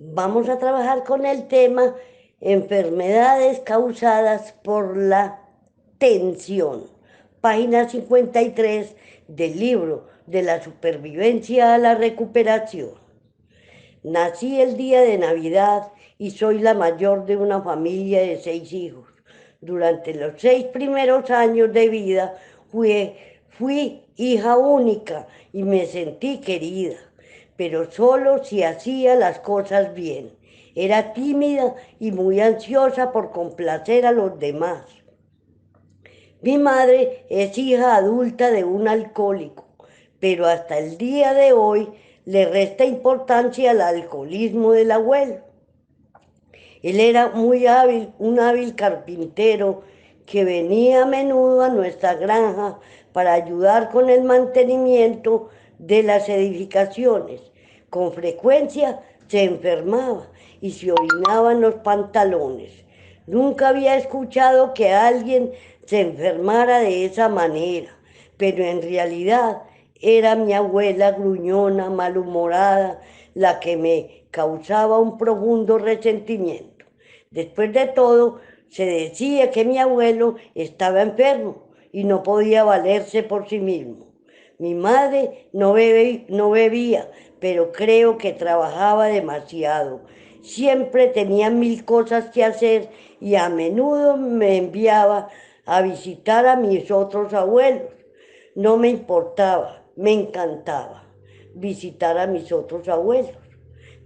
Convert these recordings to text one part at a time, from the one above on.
Vamos a trabajar con el tema enfermedades causadas por la tensión. Página 53 del libro De la supervivencia a la recuperación. Nací el día de Navidad y soy la mayor de una familia de 6 hijos. Durante los 6 primeros años de vida fui hija única y me sentí querida, pero solo si hacía las cosas bien. Era tímida y muy ansiosa por complacer a los demás. Mi madre es hija adulta de un alcohólico, pero hasta el día de hoy le resta importancia al alcoholismo del abuelo. Él era muy hábil, un hábil carpintero que venía a menudo a nuestra granja para ayudar con el mantenimiento de las edificaciones. Con frecuencia se enfermaba y se orinaba en los pantalones. Nunca había escuchado que alguien se enfermara de esa manera, pero en realidad era mi abuela gruñona, malhumorada, la que me causaba un profundo resentimiento. Después de todo, se decía que mi abuelo estaba enfermo y no podía valerse por sí mismo. Mi madre no bebía, pero creo que trabajaba demasiado. Siempre tenía mil cosas que hacer y a menudo me enviaba a visitar a mis otros abuelos. No me importaba, me encantaba visitar a mis otros abuelos.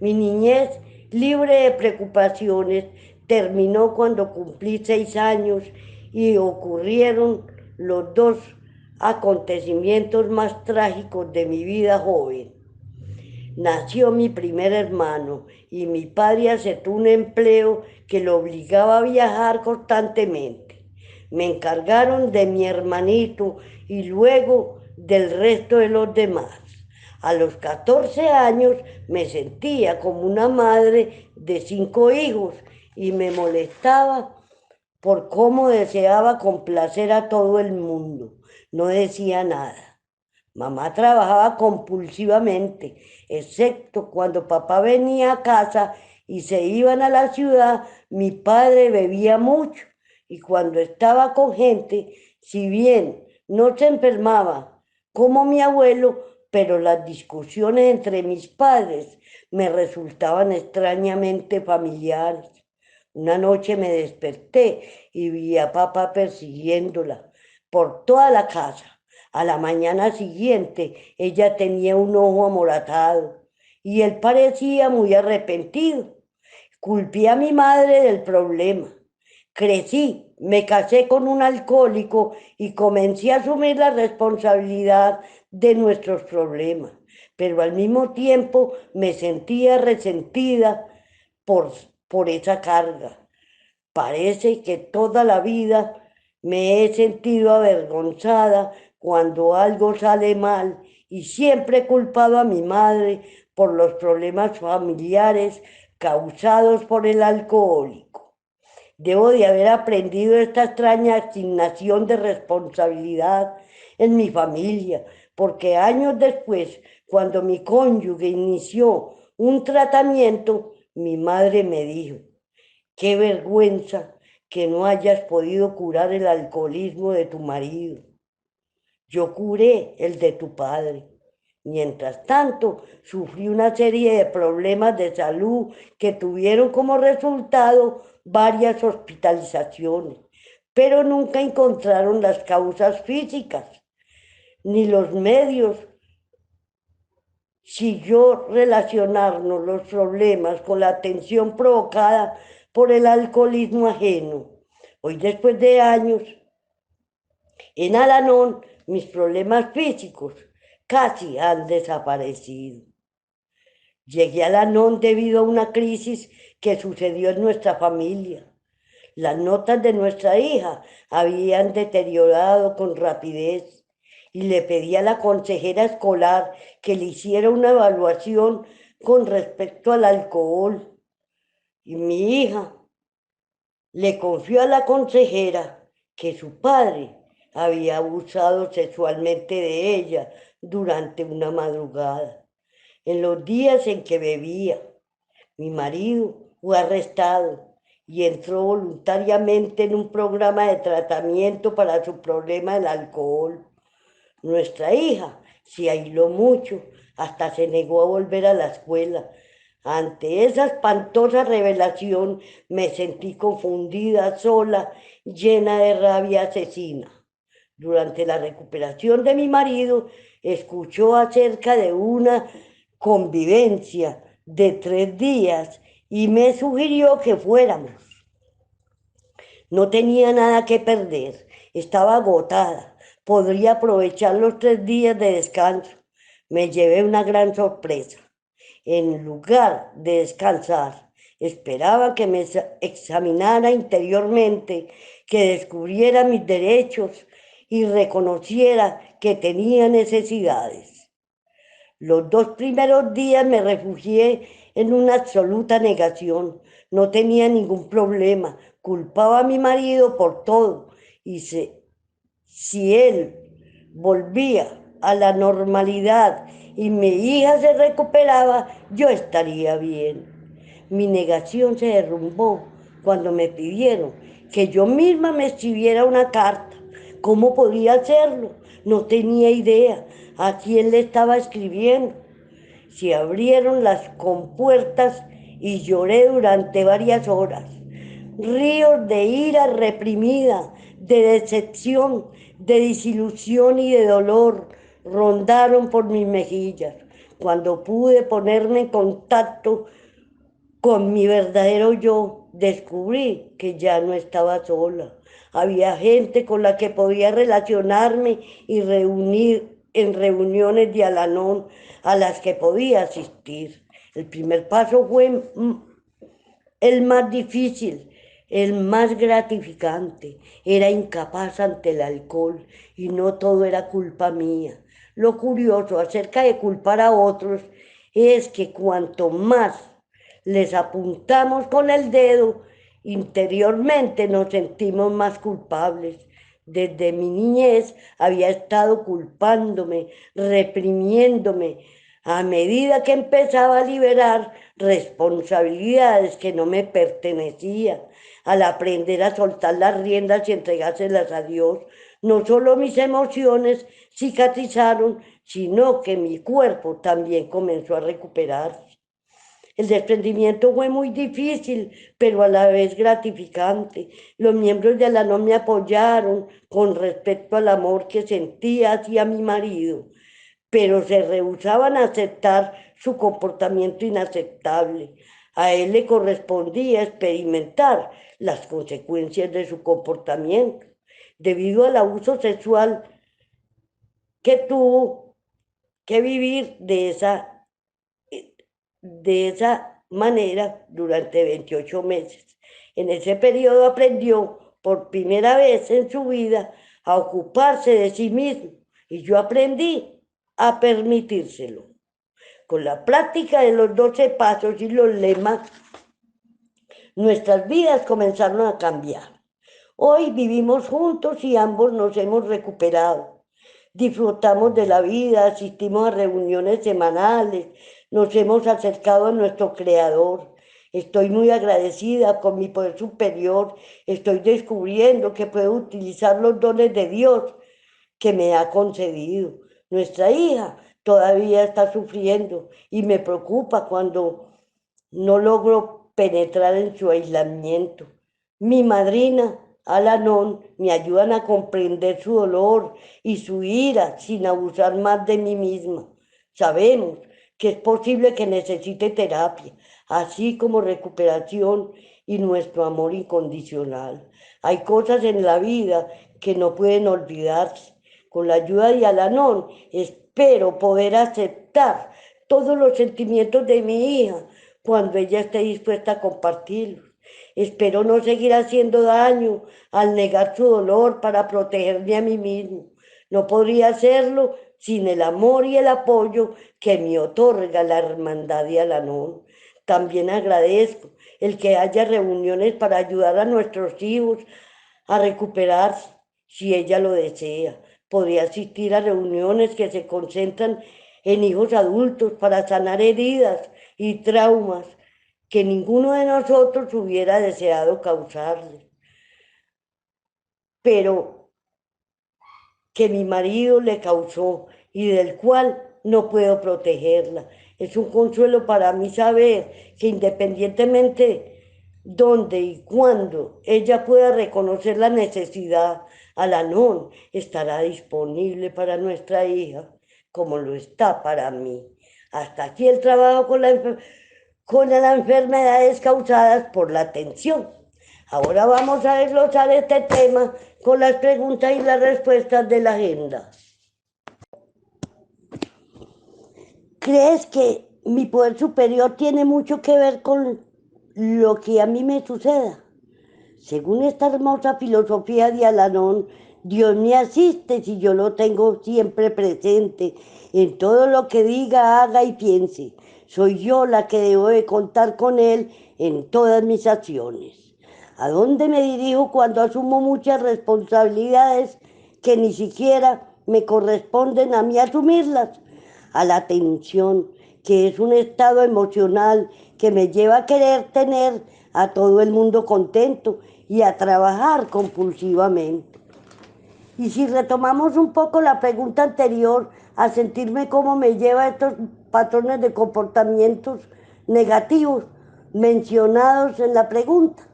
Mi niñez, libre de preocupaciones, terminó cuando cumplí 6 años y ocurrieron los dos acontecimientos más trágicos de mi vida joven. Nació mi primer hermano y mi padre aceptó un empleo que lo obligaba a viajar constantemente. Me encargaron de mi hermanito y luego del resto de los demás. A los 14 años me sentía como una madre de 5 hijos y me molestaba por cómo deseaba complacer a todo el mundo. No decía nada. Mamá trabajaba compulsivamente, excepto cuando papá venía a casa y se iban a la ciudad, mi padre bebía mucho y cuando estaba con gente, si bien no se enfermaba como mi abuelo, pero las discusiones entre mis padres me resultaban extrañamente familiares. Una noche me desperté y vi a papá persiguiéndola por toda la casa. A la mañana siguiente ella tenía un ojo amoratado y él parecía muy arrepentido. Culpé a mi madre del problema. Crecí, me casé con un alcohólico y comencé a asumir la responsabilidad de nuestros problemas, pero al mismo tiempo me sentía resentida por, por esa carga. Parece que toda la vida me he sentido avergonzada cuando algo sale mal y siempre he culpado a mi madre por los problemas familiares causados por el alcohólico. Debo de haber aprendido esta extraña asignación de responsabilidad en mi familia, porque años después, cuando mi cónyuge inició un tratamiento, mi madre me dijo: qué vergüenza que no hayas podido curar el alcoholismo de tu marido. Yo curé el de tu padre. Mientras tanto, sufrí una serie de problemas de salud que tuvieron como resultado varias hospitalizaciones, pero nunca encontraron las causas físicas ni los medios. Siguió relacionarnos los problemas con la tensión provocada por el alcoholismo ajeno. Hoy, después de años en Al-Anon, mis problemas físicos casi han desaparecido. Llegué a Al-Anon debido a una crisis que sucedió en nuestra familia. Las notas de nuestra hija habían deteriorado con rapidez y le pedí a la consejera escolar que le hiciera una evaluación con respecto al alcohol. Y mi hija le confió a la consejera que su padre había abusado sexualmente de ella durante una madrugada, en los días en que bebía. Mi marido fue arrestado y entró voluntariamente en un programa de tratamiento para su problema del alcohol. Nuestra hija se aisló mucho, hasta se negó a volver a la escuela. Ante esa espantosa revelación me sentí confundida, sola, llena de rabia asesina. Durante la recuperación de mi marido, escuchó acerca de una convivencia de 3 días y me sugirió que fuéramos. No tenía nada que perder, estaba agotada, podría aprovechar los 3 días de descanso. Me llevé una gran sorpresa. En lugar de descansar, esperaba que me examinara interiormente, que descubriera mis derechos y reconociera que tenía necesidades. Los 2 primeros días me refugié en una absoluta negación. No tenía ningún problema. Culpaba a mi marido por todo. Y si él volvía a la normalidad y mi hija se recuperaba, yo estaría bien. Mi negación se derrumbó cuando me pidieron que yo misma me escribiera una carta. ¿Cómo podía hacerlo? No tenía idea a quién le estaba escribiendo. Se abrieron las compuertas y lloré durante varias horas. Ríos de ira reprimida, de decepción, de desilusión y de dolor rondaron por mis mejillas. Cuando pude ponerme en contacto con mi verdadero yo, descubrí que ya no estaba sola. Había gente con la que podía relacionarme y reunir en reuniones de Alanón a las que podía asistir. El primer paso fue el más difícil, el más gratificante. Era incapaz ante el alcohol y no todo era culpa mía. Lo curioso acerca de culpar a otros es que cuanto más les apuntamos con el dedo, interiormente nos sentimos más culpables. Desde mi niñez había estado culpándome, reprimiéndome. A medida que empezaba a liberar responsabilidades que no me pertenecían, al aprender a soltar las riendas y entregárselas a Dios, no solo mis emociones cicatrizaron, sino que mi cuerpo también comenzó a recuperarse. El desprendimiento fue muy difícil, pero a la vez gratificante. Los miembros de Alanón me apoyaron con respecto al amor que sentía hacia mi marido, pero se rehusaban a aceptar su comportamiento inaceptable. A él le correspondía experimentar las consecuencias de su comportamiento. Debido al abuso sexual que tuvo que vivir de esa manera durante 28 meses. En ese periodo aprendió por primera vez en su vida a ocuparse de sí mismo y yo aprendí a permitírselo. Con la práctica de los 12 pasos y los lemas, nuestras vidas comenzaron a cambiar. Hoy vivimos juntos y ambos nos hemos recuperado. Disfrutamos de la vida, asistimos a reuniones semanales, nos hemos acercado a nuestro Creador. Estoy muy agradecida con mi poder superior. Estoy descubriendo que puedo utilizar los dones de Dios que me ha concedido. Nuestra hija todavía está sufriendo y me preocupa cuando no logro penetrar en su aislamiento. Mi madrina, Alanón, me ayudan a comprender su dolor y su ira sin abusar más de mí misma. Sabemos que es posible que necesite terapia, así como recuperación y nuestro amor incondicional. Hay cosas en la vida que no pueden olvidarse. Con la ayuda de Alanón, espero poder aceptar todos los sentimientos de mi hija cuando ella esté dispuesta a compartirlos. Espero no seguir haciendo daño al negar su dolor para protegerme a mí mismo. No podría hacerlo sin el amor y el apoyo que me otorga la hermandad de Alanón. También agradezco el que haya reuniones para ayudar a nuestros hijos a recuperarse, si ella lo desea. Podría asistir a reuniones que se concentran en hijos adultos para sanar heridas y traumas que ninguno de nosotros hubiera deseado causarle, pero que mi marido le causó y del cual no puedo protegerla. Es un consuelo para mí saber que independientemente dónde y cuándo ella pueda reconocer la necesidad, Alanón estará disponible para nuestra hija como lo está para mí. Hasta aquí el trabajo con las enfermedades causadas por la tensión. Ahora vamos a desglosar este tema con las preguntas y las respuestas de la agenda. ¿Crees que mi poder superior tiene mucho que ver con lo que a mí me suceda? Según esta hermosa filosofía de Alanón, Dios me asiste si yo lo tengo siempre presente en todo lo que diga, haga y piense. Soy yo la que debo de contar con Él en todas mis acciones. ¿A dónde me dirijo cuando asumo muchas responsabilidades que ni siquiera me corresponden a mí asumirlas? A la tensión, que es un estado emocional que me lleva a querer tener a todo el mundo contento y a trabajar compulsivamente. Y si retomamos un poco la pregunta anterior, a sentirme cómo me lleva a estos patrones de comportamientos negativos mencionados en la pregunta,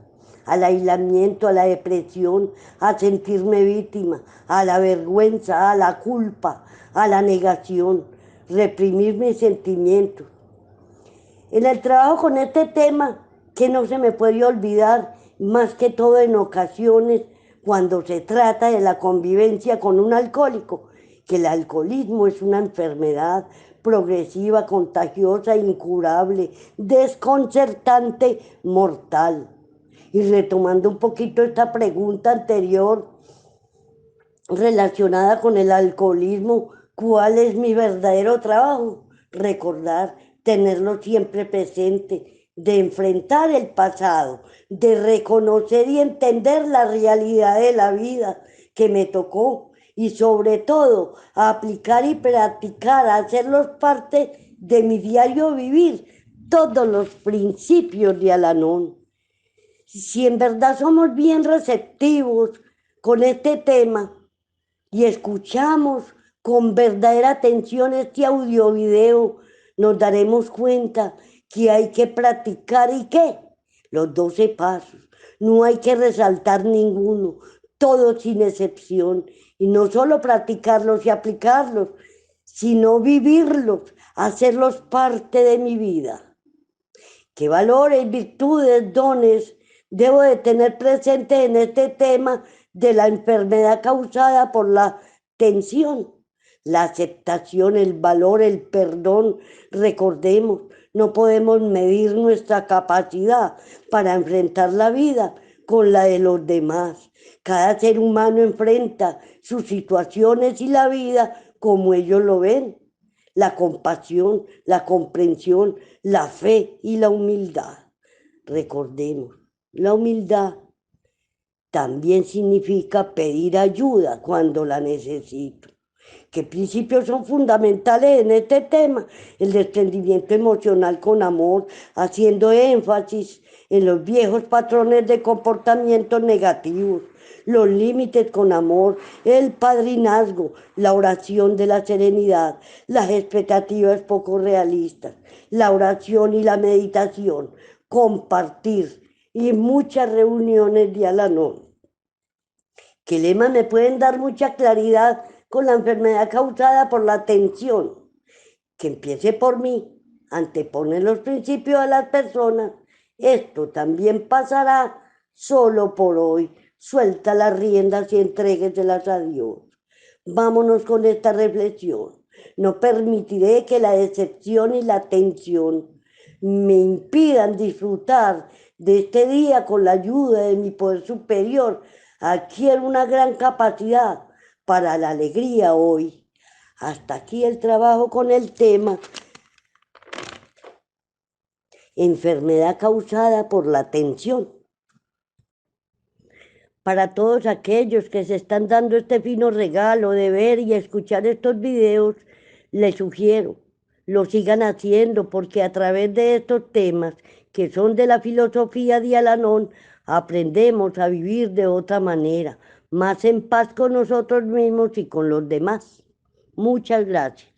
al aislamiento, a la depresión, a sentirme víctima, a la vergüenza, a la culpa, a la negación, reprimir mis sentimientos. En el trabajo con este tema, que no se me puede olvidar, más que todo en ocasiones, cuando se trata de la convivencia con un alcohólico, que el alcoholismo es una enfermedad progresiva, contagiosa, incurable, desconcertante, mortal. Y retomando un poquito esta pregunta anterior relacionada con el alcoholismo, ¿cuál es mi verdadero trabajo? Recordar, tenerlo siempre presente, de enfrentar el pasado, de reconocer y entender la realidad de la vida que me tocó y sobre todo aplicar y practicar, hacerlos parte de mi diario vivir, todos los principios de Alanón. Si en verdad somos bien receptivos con este tema, y escuchamos con verdadera atención este audio video, nos daremos cuenta que hay que practicar y qué, los 12 pasos. No hay que resaltar ninguno, todos sin excepción. Y no solo practicarlos y aplicarlos, sino vivirlos, hacerlos parte de mi vida. ¿Qué valores, virtudes, dones debo de tener presentes en este tema de la enfermedad causada por la tensión? La aceptación, el valor, el perdón. Recordemos, no podemos medir nuestra capacidad para enfrentar la vida con la de los demás. Cada ser humano enfrenta sus situaciones y la vida como ellos lo ven. La compasión, la comprensión, la fe y la humildad. Recordemos, la humildad también significa pedir ayuda cuando la necesito. ¿Qué principios son fundamentales en este tema? El desprendimiento emocional con amor, haciendo énfasis en los viejos patrones de comportamiento negativos, los límites con amor, el padrinazgo, la oración de la serenidad, las expectativas poco realistas, la oración y la meditación, compartir y muchas reuniones de Alanón. ¿Qué lemas me pueden dar mucha claridad con la enfermedad causada por la tensión? Que empiece por mí, antepone los principios de las personas. Esto también pasará solo por hoy. Suelta las riendas y entrégueselas a Dios. Vámonos con esta reflexión. No permitiré que la decepción y la tensión me impidan disfrutar de este día con la ayuda de mi poder superior. Adquiero una gran capacidad para la alegría hoy. Hasta aquí el trabajo con el tema enfermedad causada por la tensión. Para todos aquellos que se están dando este fino regalo de ver y escuchar estos videos, les sugiero, lo sigan haciendo porque a través de estos temas que son de la filosofía de Alanón, aprendemos a vivir de otra manera, más en paz con nosotros mismos y con los demás. Muchas gracias.